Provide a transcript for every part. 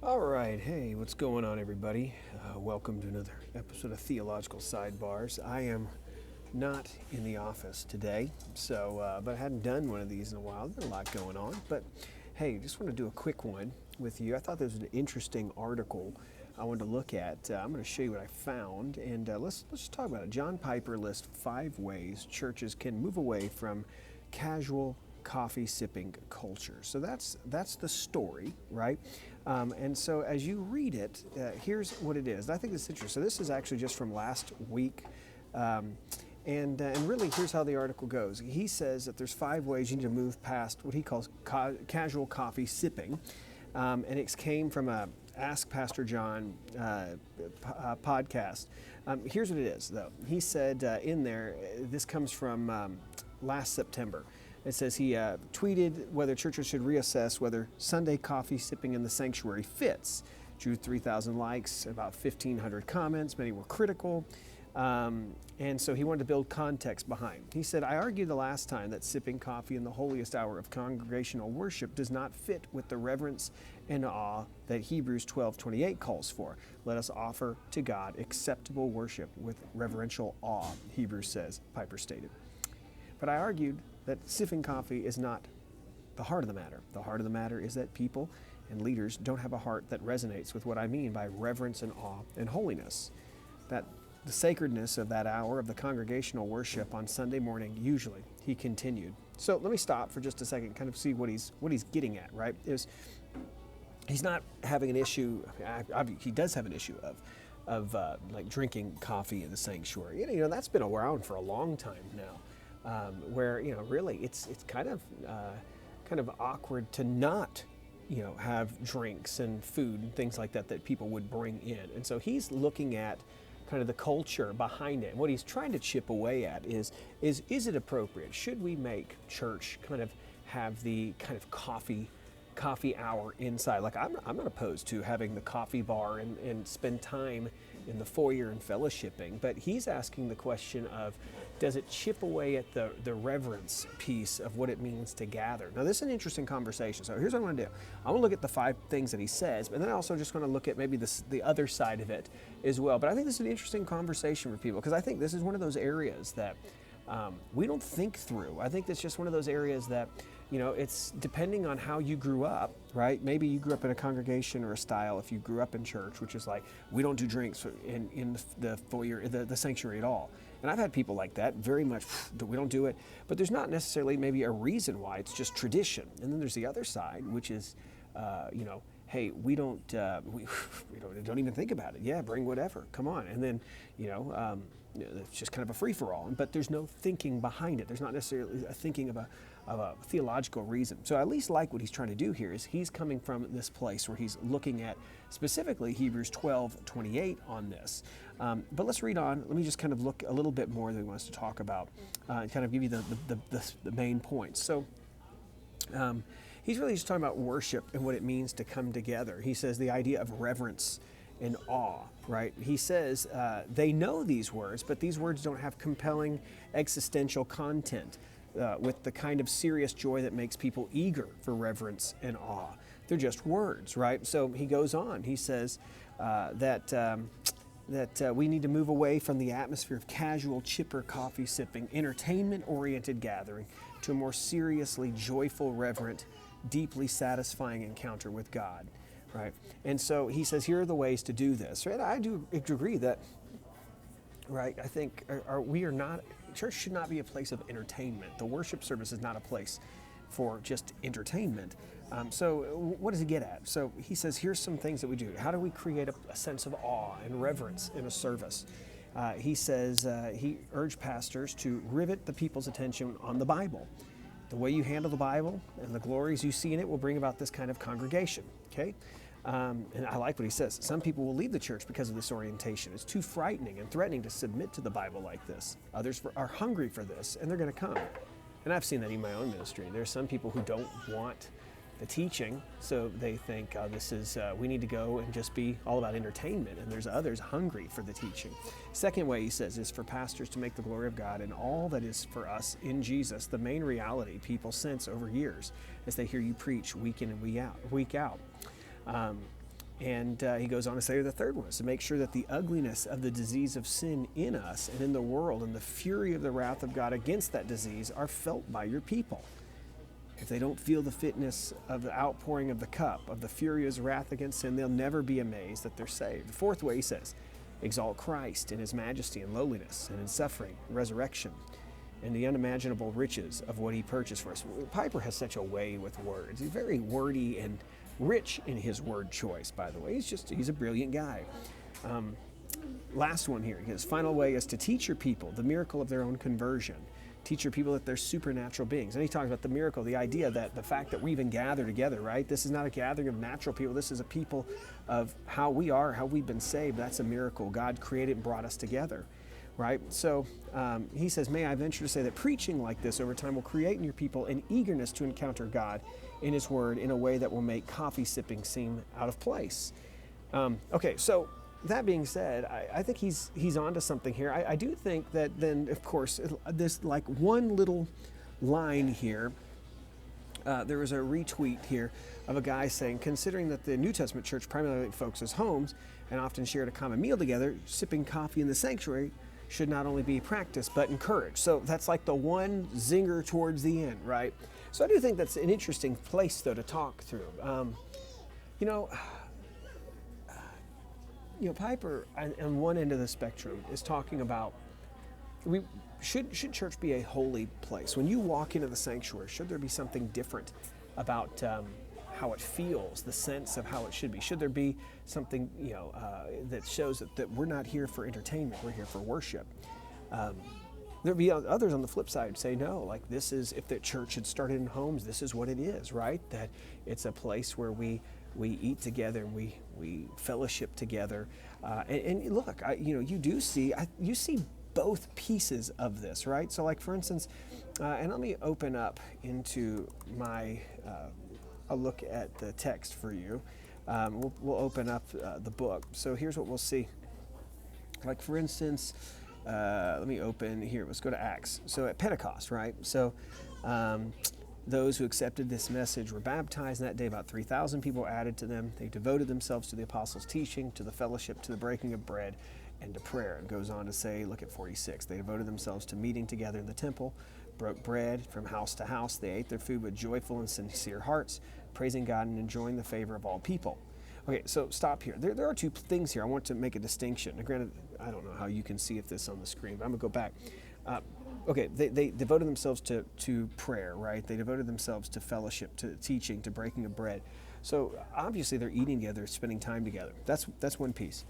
All right, hey, what's going on, everybody? Welcome to another episode of Theological Sidebars. I am not in the office today, but I hadn't done one of these in a while. There's been a lot going on, but hey, just want to do a quick one with you. I thought there was an interesting article I wanted to look at. I'm going to show you what I found, and let's just talk about it. John Piper lists 5 ways churches can move away from casual coffee sipping culture. So that's the story, right? And so as you read it, here's what it is. I think it's interesting. So this is actually just from last week. And really, here's how the article goes. He says that there's 5 ways you need to move past what he calls casual coffee sipping. And it came from a Ask Pastor John podcast. Here's what it is, though. He said in there, this comes from last September. It says he tweeted whether churches should reassess whether Sunday coffee sipping in the sanctuary fits. Drew 3,000 likes, about 1,500 comments. Many were critical. And so he wanted to build context behind. He said, I argued the last time that sipping coffee in the holiest hour of congregational worship does not fit with the reverence and awe that Hebrews 12:28 calls for. Let us offer to God acceptable worship with reverential awe, Hebrews says, Piper stated. But I argued that sipping coffee is not the heart of the matter. The heart of the matter is that people and leaders don't have a heart that resonates with what I mean by reverence and awe and holiness. That the sacredness of that hour of the congregational worship on Sunday morning, usually, he continued. So let me stop for just a second, kind of see what he's getting at, right? He's not having an issue. He does have an issue of like drinking coffee in the sanctuary. You know, that's been around for a long time now. Where really it's kind of awkward to not have drinks and food and things like that people would bring in, and so he's looking at kind of the culture behind it. And what he's trying to chip away at is it appropriate? Should we make church kind of have the kind of coffee hour inside? Like I'm not opposed to having the coffee bar and spend time in the foyer and fellowshipping, but he's asking the question of, does it chip away at the reverence piece of what it means to gather? Now, this is an interesting conversation. So here's what I want to do. I want to look at the 5 things that he says, but then I also just want to look at maybe the other side of it as well. But I think this is an interesting conversation for people, because I think this is one of those areas that we don't think through. I think it's just one of those areas that, it's depending on how you grew up, right? Maybe you grew up in a congregation or a style, if you grew up in church, which is like, we don't do drinks in the foyer, the sanctuary at all. And I've had people like that, very much, we don't do it. But there's not necessarily maybe a reason why, it's just tradition. And then there's the other side, which is, hey, we don't even think about it. Yeah, bring whatever, come on. And then, it's just kind of a free-for-all. But there's no thinking behind it. There's not necessarily a thinking of a theological reason. So I at least like what he's trying to do here is he's coming from this place where he's looking at specifically Hebrews 12:28 on this. But let's read on. Let me just kind of look a little bit more than he wants to talk about and kind of give you the main points. So he's really just talking about worship and what it means to come together. He says the idea of reverence and awe, right? He says they know these words, but these words don't have compelling existential content with the kind of serious joy that makes people eager for reverence and awe. They're just words, right? So he goes on. He says that we need to move away from the atmosphere of casual, chipper coffee sipping, entertainment-oriented gathering to a more seriously joyful, reverent, deeply satisfying encounter with God, right? And so he says, here are the ways to do this, right? I do agree that, right, I think church should not be a place of entertainment. The worship service is not a place for just entertainment. So what does he get at? So he says, here's some things that we do. How do we create a sense of awe and reverence in a service? He says he urged pastors to rivet the people's attention on the Bible. The way you handle the Bible and the glories you see in it will bring about this kind of congregation, okay? And I like what he says. Some people will leave the church because of this orientation. It's too frightening and threatening to submit to the Bible like this. Others are hungry for this, and they're going to come. And I've seen that in my own ministry. There's some people who don't want the teaching, so they think we need to go and just be all about entertainment, and there's others hungry for the teaching. Second way he says is for pastors to make the glory of God and all that is for us in Jesus the main reality people sense over years as they hear you preach week in and week out. And he goes on to say the third one is to make sure that the ugliness of the disease of sin in us and in the world and the fury of the wrath of God against that disease are felt by your people. If they don't feel the fitness of the outpouring of the cup, of the fury of his wrath against sin, they'll never be amazed that they're saved. The fourth way he says, exalt Christ in his majesty and lowliness and in suffering, resurrection, and the unimaginable riches of what he purchased for us. Piper has such a way with words. He's very wordy and rich in his word choice, by the way. He's a brilliant guy. Last one here, his final way is to teach your people the miracle of their own conversion. Teach your people that they're supernatural beings. And he talks about the miracle, the idea that the fact that we even gather together, right? This is not a gathering of natural people. This is a people of how we are, how we've been saved. That's a miracle. God created and brought us together, right? So he says, may I venture to say that preaching like this over time will create in your people an eagerness to encounter God in his word in a way that will make coffee sipping seem out of place. Okay, so that being said, I think he's onto something here. I do think that then, of course, this like one little line here, there was a retweet here of a guy saying, considering that the New Testament church primarily focuses homes and often shared a common meal together, sipping coffee in the sanctuary should not only be practiced but encouraged. So that's like the one zinger towards the end, right? So I do think that's an interesting place, though, to talk through. Piper, on one end of the spectrum, is talking about should church be a holy place? When you walk into the sanctuary, should there be something different about how it feels, the sense of how it should be? Should there be something that shows that we're not here for entertainment, we're here for worship? There'd be others on the flip side say no, like this is, if the church had started in homes, this is what it is, right? That it's a place where we eat together and we fellowship together. And look, you see both pieces of this, right? So like for instance, and let me open up into I'll look at the text for you. We'll open up the book. So here's what we'll see. Like for instance, let me open here. Let's go to Acts. So at Pentecost, right? So those who accepted this message were baptized, and that day about 3,000 people were added to them. They devoted themselves to the apostles' teaching, to the fellowship, to the breaking of bread, and to prayer. It goes on to say, look at 46. They devoted themselves to meeting together in the temple, broke bread from house to house. They ate their food with joyful and sincere hearts, praising God and enjoying the favor of all people. Okay, so stop here. There are two things here. I want to make a distinction. Now, granted, I don't know how you can see this on the screen, but I'm going to go back. Okay, they devoted themselves to prayer, right? They devoted themselves to fellowship, to teaching, to breaking of bread. So obviously they're eating together, spending time together. That's one piece.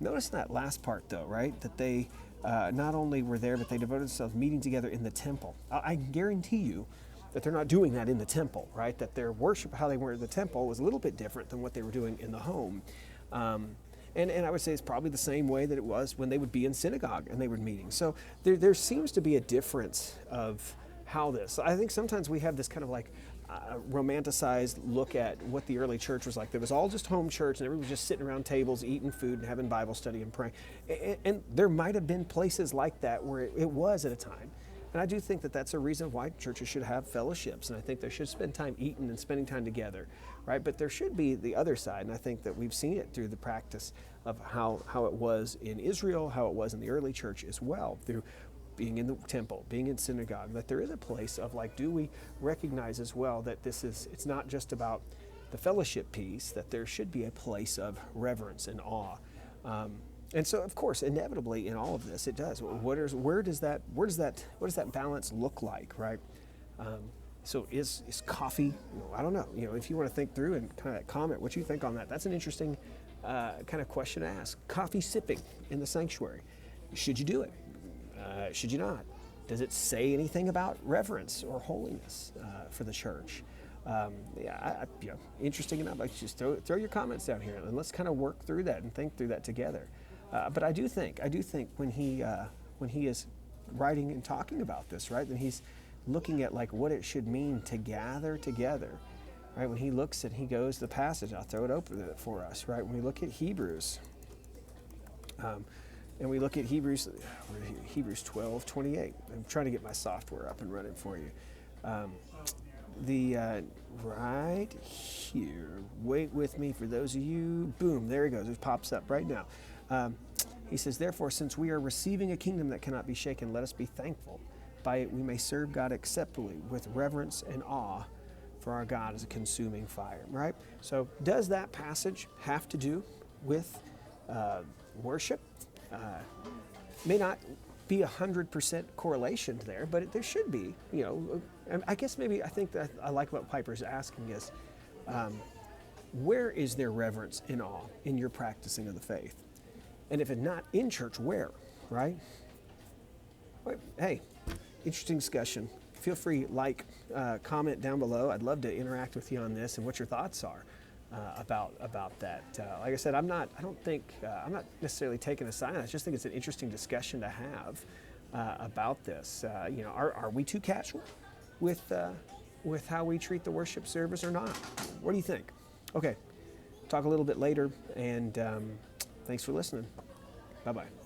Notice that last part though, right? That they not only were there, but they devoted themselves meeting together in the temple. I guarantee you that they're not doing that in the temple, right? That their worship, how they were in the temple, was a little bit different than what they were doing in the home. And I would say it's probably the same way that it was when they would be in synagogue and they were meeting. So there seems to be a difference of how this. I think sometimes we have this kind of like romanticized look at what the early church was like. It was all just home church and everyone was just sitting around tables, eating food and having Bible study and praying. And there might have been places like that where it was at a time. And I do think that that's a reason why churches should have fellowships, and I think they should spend time eating and spending time together, right? But there should be the other side, and I think that we've seen it through the practice of how it was in Israel, how it was in the early church as well, through being in the temple, being in synagogue, that there is a place of like, do we recognize as well that it's not just about the fellowship piece, that there should be a place of reverence and awe. And so, of course, inevitably in all of this, it does. Where does that balance look like, right? So is coffee? I don't know. If you want to think through and kind of comment what you think on that, that's an interesting kind of question to ask. Coffee sipping in the sanctuary, should you do it? Should you not? Does it say anything about reverence or holiness for the church? Interesting enough. Like, just throw your comments down here and let's kind of work through that and think through that together. But I do think when he is writing and talking about this, right, then he's looking at like what it should mean to gather together, right? When he looks and he goes the passage, I'll throw it open for us, right? When we look at Hebrews, and we look at Hebrews 12:28. I'm trying to get my software up and running for you. right here. Wait with me for those of you. Boom, there he goes. It pops up right now. He says, therefore, since we are receiving a kingdom that cannot be shaken, let us be thankful. By it we may serve God acceptably with reverence and awe, for our God is a consuming fire, right? So does that passage have to do with worship? May not be 100% correlation there, but there should be, you know. I guess maybe I think that I like what Piper's asking is, where is there reverence and awe in your practicing of the faith? And if it's not in church, where, right? Hey, interesting discussion. Feel free, comment down below. I'd love to interact with you on this and what your thoughts are about that. Like I said, I'm not necessarily taking a side. I just think it's an interesting discussion to have about this. You know, are we too casual with how we treat the worship service or not? What do you think? Okay, talk a little bit later, and thanks for listening. Bye-bye.